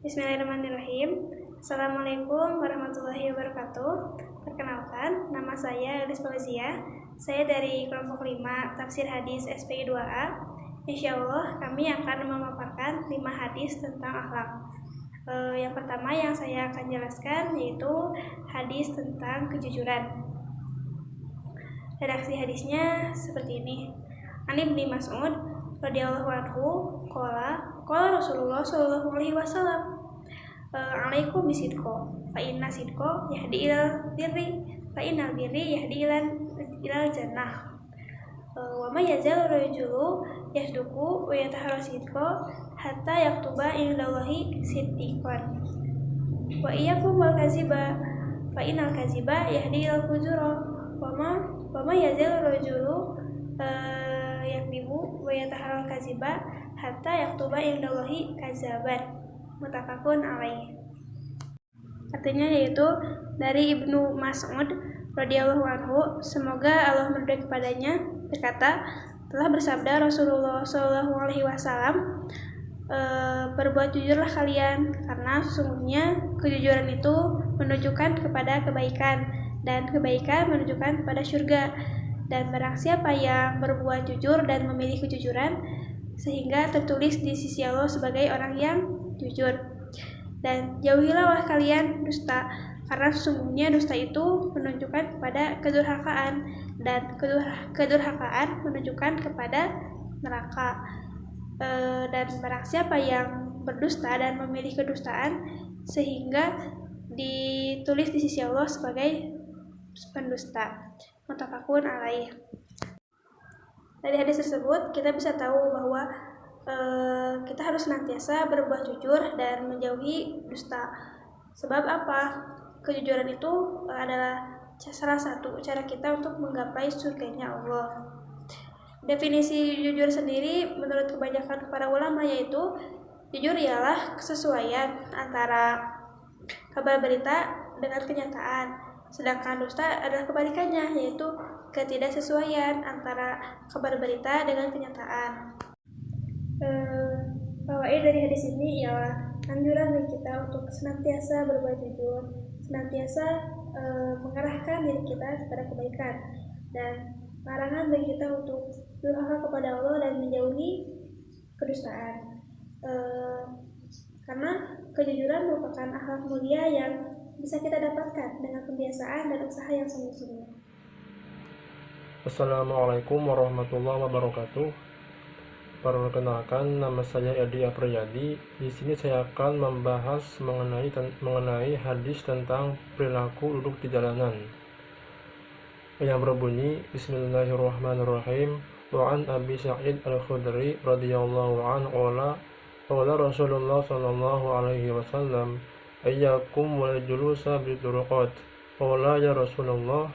Bismillahirrahmanirrahim. Assalamualaikum warahmatullahi wabarakatuh. Perkenalkan, nama saya Elis Fauzia. Saya dari kelompok 5 Tafsir Hadis SPI 2A. Insya Allah kami akan memaparkan 5 hadis tentang akhlak. Yang pertama yang saya akan jelaskan yaitu hadis tentang kejujuran. Redaksi hadisnya seperti ini. An Ibnu Mas'ud radhiyallahu anhu qala Rasulullah sallallahu alaihi wasallam alaikum bisidqo fa inna sidqo yahdi ilal birri fa innal birri yahdi ilal jannah wa may yazal rajulu yasduqu wa yataharra sidqo hatta yaktuba indallahi siddiqan wa iyyakum wal kaziba fa innal kaziba yahdi ilal fujura wa may yazal rajulu yakdibu wa yataharra kaziba hatta yaktuba indallahi kazaban. Muttafaqun alaih. Artinya yaitu dari Ibnu Mas'ud radhiyallahu anhu, semoga Allah meridhai kepadanya, berkata, telah bersabda Rasulullah sallallahu alaihi wasallam, berbuat jujurlah kalian, karena sesungguhnya kejujuran itu menunjukkan kepada kebaikan, dan kebaikan menunjukkan kepada surga. Dan barang siapa yang berbuat jujur dan memilih kejujuran, sehingga tertulis di sisi Allah sebagai orang yang jujur. Dan jauhilah kalian dusta, karena sesungguhnya dusta itu menunjukkan kepada kedurhakaan, dan kedurhakaan menunjukkan kepada neraka. Dan barang siapa yang berdusta dan memilih kedustaan, sehingga ditulis di sisi Allah sebagai pendusta. Muttafaqun alaih. Dari hadis tersebut kita bisa tahu bahwa kita harus senantiasa berbuat jujur dan menjauhi dusta. Sebab apa? Kejujuran itu adalah salah satu cara kita untuk menggapai surganya Allah. Definisi jujur sendiri menurut kebanyakan para ulama yaitu jujur ialah kesesuaian antara kabar berita dengan kenyataan. Sedangkan dusta adalah kebalikannya, yaitu ketidaksesuaian antara kabar berita dengan kenyataan. Fawaid dari hadis ini ialah anjuran bagi kita untuk senantiasa berbuat jujur, senantiasa mengarahkan diri kita kepada kebaikan, dan larangan bagi kita untuk durhaka kepada Allah dan menjauhi kedustaan. Karena kejujuran merupakan akhlak mulia yang bisa kita dapatkan dengan kebiasaan dan usaha yang sungguh-sungguh. Assalamualaikum warahmatullahi wabarakatuh. Perkenalkan, nama saya Edi Apriyadi. Di sini saya akan membahas mengenai hadis tentang perilaku duduk di jalanan, yang berbunyi Bismillahirrahmanirrahim. Wa an Abi Sa'id Al-Khudri radhiyallahu anhu qala Rasulullah sallallahu alaihi wasallam ayyakum wal julusa bil turuqat. Qala ya Rasulullah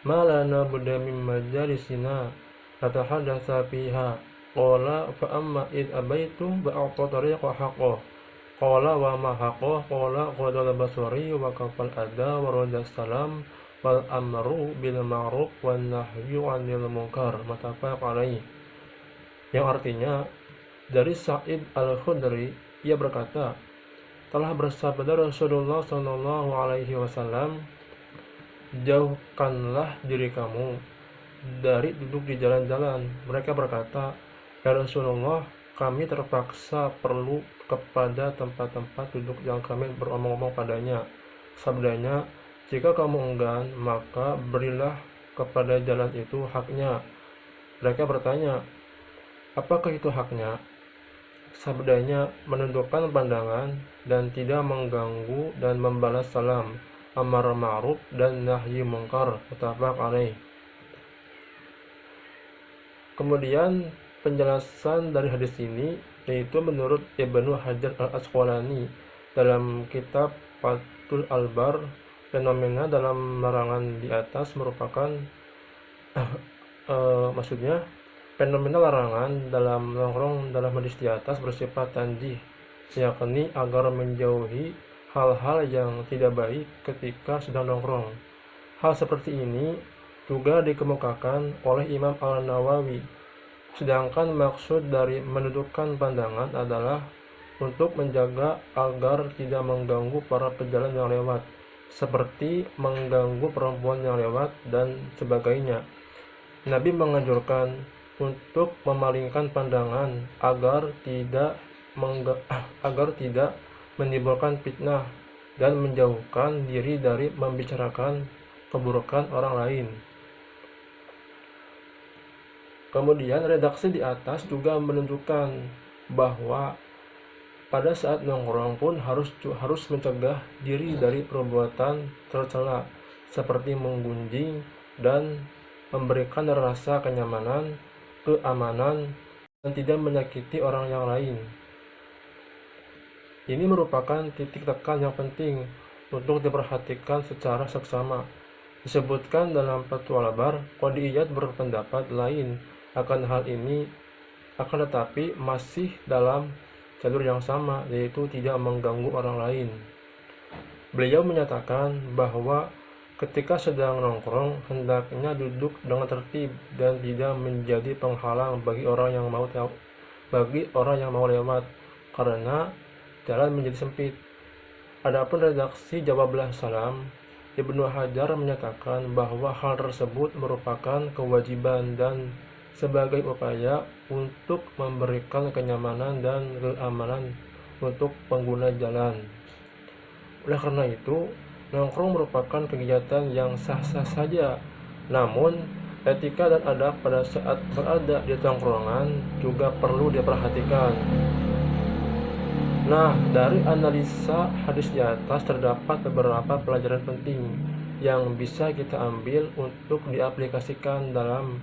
ma lana budda min majalisina natahaddatsa fiha. Qala fa amma id abaitu ba'ta tariqa haqqo. Qala wa ma haqqo. Qala qadal basari wa kafal adha wa raddas salam wal amru bil ma'ruf wan nahyu 'anil munkar. Muttafaq alaih. Yang artinya, dari Sa'id Al-Khudri, ia berkata, telah bersabda Rasulullah sallallahu alaihi wasallam, jauhkanlah diri kamu dari duduk di jalan-jalan. Mereka berkata, ya Rasulullah, kami terpaksa perlu kepada tempat-tempat duduk yang kami beromong-omong padanya. Sabdanya, jika kamu enggan, maka berilah kepada jalan itu haknya. Mereka bertanya, apakah itu haknya? Sabdanya, menundukkan pandangan dan tidak mengganggu dan membalas salam, amar ma'ruf dan nahyi munkar. Muttafaq alaih. Kemudian penjelasan dari hadis ini yaitu menurut Ibnu Hajar Al-Asqalani dalam kitab Fathul Albar, fenomena dalam larangan di atas merupakan maksudnya fenomena larangan dalam nongkrong dalam hadis di atas bersifat tanjih, yakni agar menjauhi hal-hal yang tidak baik ketika sedang nongkrong. Hal seperti ini juga dikemukakan oleh Imam Al-Nawawi. Sedangkan maksud dari menundukkan pandangan adalah untuk menjaga agar tidak mengganggu para pejalan yang lewat, seperti mengganggu perempuan yang lewat dan sebagainya. Nabi menganjurkan untuk memalingkan pandangan agar tidak menimbulkan fitnah dan menjauhkan diri dari membicarakan keburukan orang lain. Kemudian redaksi di atas juga menunjukkan bahwa pada saat nongkrong pun harus mencegah diri dari perbuatan tercela seperti menggunjing dan memberikan rasa kenyamanan, keamanan, dan tidak menyakiti orang yang lain. Ini merupakan titik tekan yang penting untuk diperhatikan secara seksama. Disebutkan dalam Fatwa Labar, Qadiyat berpendapat lain akan hal ini, akan tetapi masih dalam jalur yang sama, yaitu tidak mengganggu orang lain. Beliau menyatakan bahwa ketika sedang nongkrong, hendaknya duduk dengan tertib dan tidak menjadi penghalang bagi orang yang mau lewat, karena jalan menjadi sempit. Adapun redaksi jawablah salam, Ibnu Hajar menyatakan bahwa hal tersebut merupakan kewajiban dan sebagai upaya untuk memberikan kenyamanan dan keamanan untuk pengguna jalan. Oleh karena itu, nongkrong merupakan kegiatan yang sah-sah saja. Namun, etika dan adab pada saat berada di tongkrongan juga perlu diperhatikan. Nah, dari analisa hadis di atas terdapat beberapa pelajaran penting yang bisa kita ambil untuk diaplikasikan dalam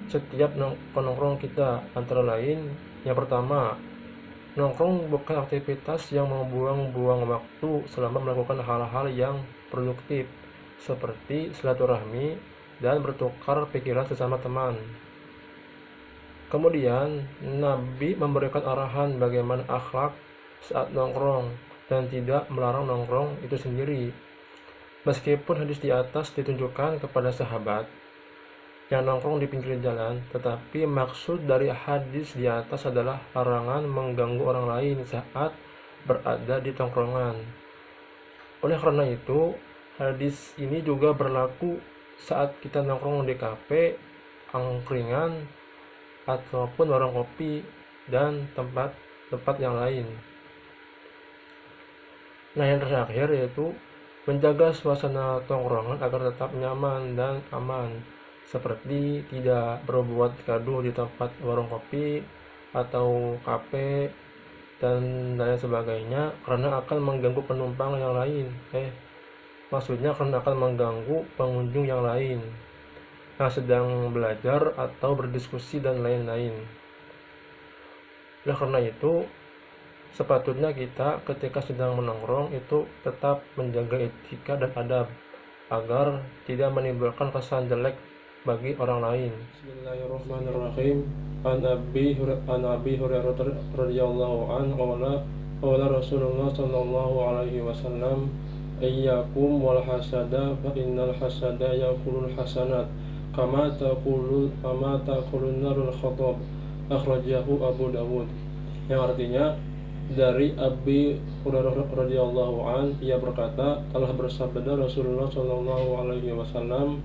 setiap nongkrong kita. Antara lain, yang pertama, nongkrong bukan aktivitas yang membuang-buang waktu selama melakukan hal-hal yang produktif seperti silaturahmi dan bertukar pikiran sesama teman. Kemudian, Nabi memberikan arahan bagaimana akhlak saat nongkrong dan tidak melarang nongkrong itu sendiri. Meskipun hadis di atas ditunjukkan kepada sahabat yang nongkrong di pinggir jalan, tetapi maksud dari hadis di atas adalah larangan mengganggu orang lain saat berada di tongkrongan. Oleh karena itu, hadis ini juga berlaku saat kita nongkrong di kafe, angkringan, ataupun warung kopi dan tempat yang lain. Nah, yang terakhir yaitu menjaga suasana tongkrongan agar tetap nyaman dan aman, seperti tidak berbuat gaduh di tempat warung kopi atau kafe dan lain sebagainya, karena akan mengganggu penumpang yang lain. Maksudnya karena akan mengganggu pengunjung yang lain yang sedang belajar atau berdiskusi dan lain-lain. Oleh karena itu, sepatutnya kita ketika sedang menongkrong itu tetap menjaga etika dan adab agar tidak menimbulkan kesan jelek bagi orang lain. Bismillahirrahmanirrahim. An Abi Hurairah radhiyallahu anhu qala Rasulullah sallallahu alaihi wasallam, iyyakum wal hasada fa innal hasada yaqulul hasanat kama taqulun narul khatab, akhrajahu Abu Dawud. Yang artinya, dari Abi Hurairah radhiyallahu an, ia berkata, telah bersabda Rasulullah sallallahu alaihi wasallam,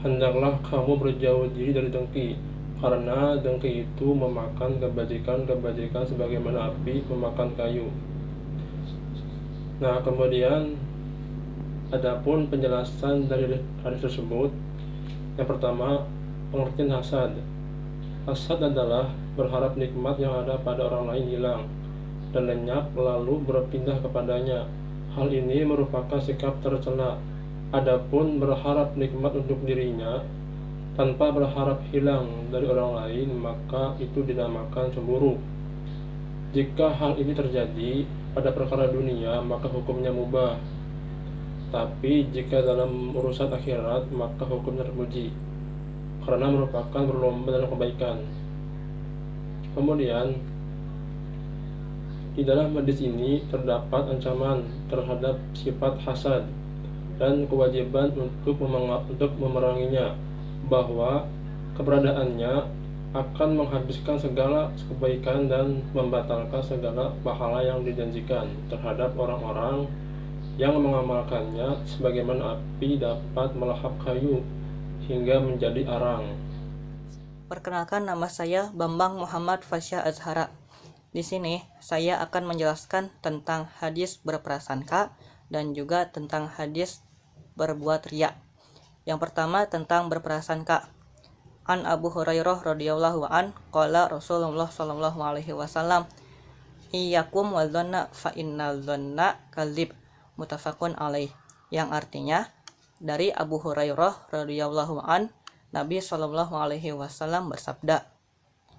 hendaklah kamu berjauh diri dari dengki, karena dengki itu memakan kebajikan sebagaimana api memakan kayu. Nah, kemudian adapun penjelasan dari hadis tersebut, yang pertama, pengertian hasad. Hasad adalah berharap nikmat yang ada pada orang lain hilang dan lenyap lalu berpindah kepadanya. Hal ini merupakan sikap tercela. Adapun berharap nikmat untuk dirinya tanpa berharap hilang dari orang lain, maka itu dinamakan cemburu. Jika hal ini terjadi pada perkara dunia, maka hukumnya mubah. Tapi jika dalam urusan akhirat, maka hukumnya terpuji, karena merupakan berlomba dalam kebaikan. Kemudian, di dalam hadis ini terdapat ancaman terhadap sifat hasad dan kewajiban untuk memeranginya, bahwa keberadaannya akan menghabiskan segala kebaikan dan membatalkan segala pahala yang dijanjikan terhadap orang-orang yang mengamalkannya, sebagaimana api dapat melahap kayu hingga menjadi arang. Perkenalkan, nama saya Bambang Muhammad Fasya Azhara. Di sini saya akan menjelaskan tentang hadis berprasangka dan juga tentang hadis berbuat riya. Yang pertama tentang berprasangka. An Abu Hurairah radhiyallahu an qala Rasulullah sallallahu alaihi wasallam, iyyakum wadhanna fa innal dhanna kadzib, muttafaqun alaih. Yang artinya, dari Abu Hurairah radhiyallahu an, Nabi sallallahu alaihi wasallam bersabda,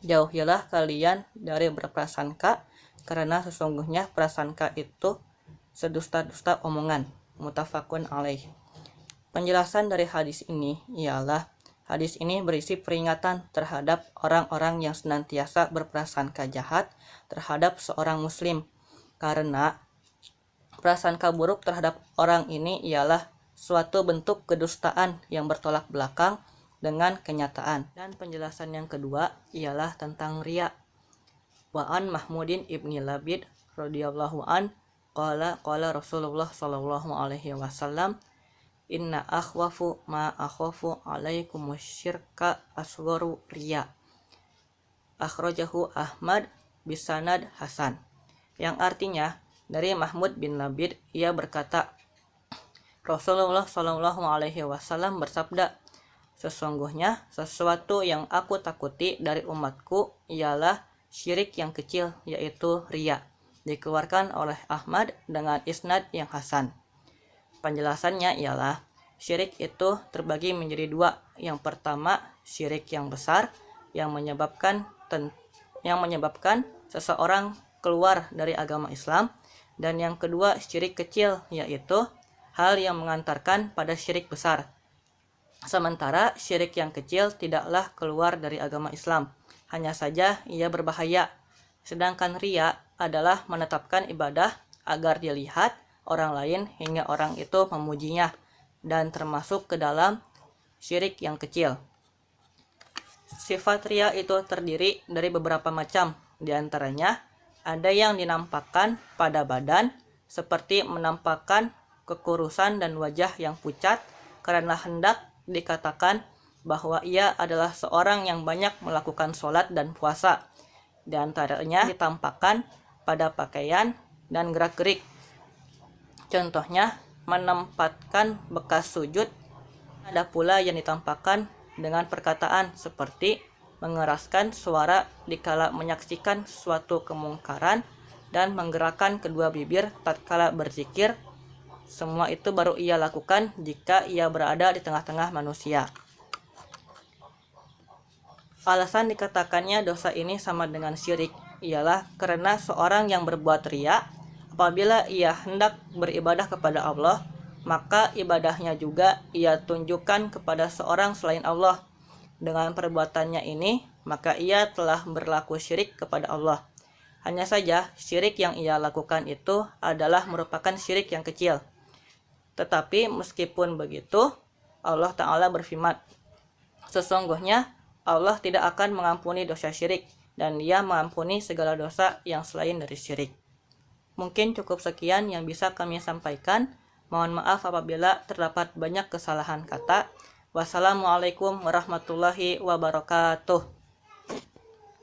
jauhilah kalian dari berprasangka, karena sesungguhnya prasangka itu sedusta-dusta omongan. Muttafaqun alaih. Penjelasan dari hadis ini ialah hadis ini berisi peringatan terhadap orang-orang yang senantiasa berprasangka jahat terhadap seorang muslim, karena prasangka buruk terhadap orang ini ialah suatu bentuk kedustaan yang bertolak belakang dengan kenyataan. Dan penjelasan yang kedua ialah tentang riya. Wa an Mahmudin ibni Labid radhiyallahu an qala Rasulullah sallallahu alaihi wasallam, inna akhwafu ma akhafu alaikum syirka asgharu riya. Akhrajahu Ahmad bisanad hasan. Yang artinya, dari Mahmud bin Labid, ia berkata, Rasulullah sallallahu alaihi wasallam bersabda, sesungguhnya sesuatu yang aku takuti dari umatku ialah syirik yang kecil, yaitu riya. Dikeluarkan oleh Ahmad dengan isnad yang hasan. Penjelasannya ialah syirik itu terbagi menjadi dua. Yang pertama, syirik yang besar yang menyebabkan seseorang keluar dari agama Islam, dan yang kedua syirik kecil, yaitu hal yang mengantarkan pada syirik besar. Sementara syirik yang kecil tidaklah keluar dari agama Islam, hanya saja ia berbahaya. Sedangkan riya adalah menetapkan ibadah agar dilihat orang lain hingga orang itu memujinya, dan termasuk ke dalam syirik yang kecil. Sifat riya itu terdiri dari beberapa macam. Di antaranya, ada yang dinampakkan pada badan, seperti menampakkan kekurusan dan wajah yang pucat, karena hendak dikatakan bahwa ia adalah seorang yang banyak melakukan sholat dan puasa. Di antaranya ditampakkan pada pakaian dan gerak-gerik. Contohnya, menempatkan bekas sujud. Ada pula yang ditampakkan dengan perkataan, seperti mengeraskan suara dikala menyaksikan suatu kemungkaran dan menggerakkan kedua bibir tatkala berzikir. Semua itu baru ia lakukan jika ia berada di tengah-tengah manusia. Alasan dikatakannya dosa ini sama dengan syirik ialah karena seorang yang berbuat riya, apabila ia hendak beribadah kepada Allah, maka ibadahnya juga ia tunjukkan kepada seorang selain Allah. Dengan perbuatannya ini, maka ia telah berlaku syirik kepada Allah. Hanya saja, syirik yang ia lakukan itu adalah merupakan syirik yang kecil. Tetapi meskipun begitu, Allah Ta'ala berfirman, sesungguhnya Allah tidak akan mengampuni dosa syirik, dan Dia mengampuni segala dosa yang selain dari syirik. Mungkin cukup sekian yang bisa kami sampaikan. Mohon maaf apabila terdapat banyak kesalahan kata. Wassalamualaikum warahmatullahi wabarakatuh.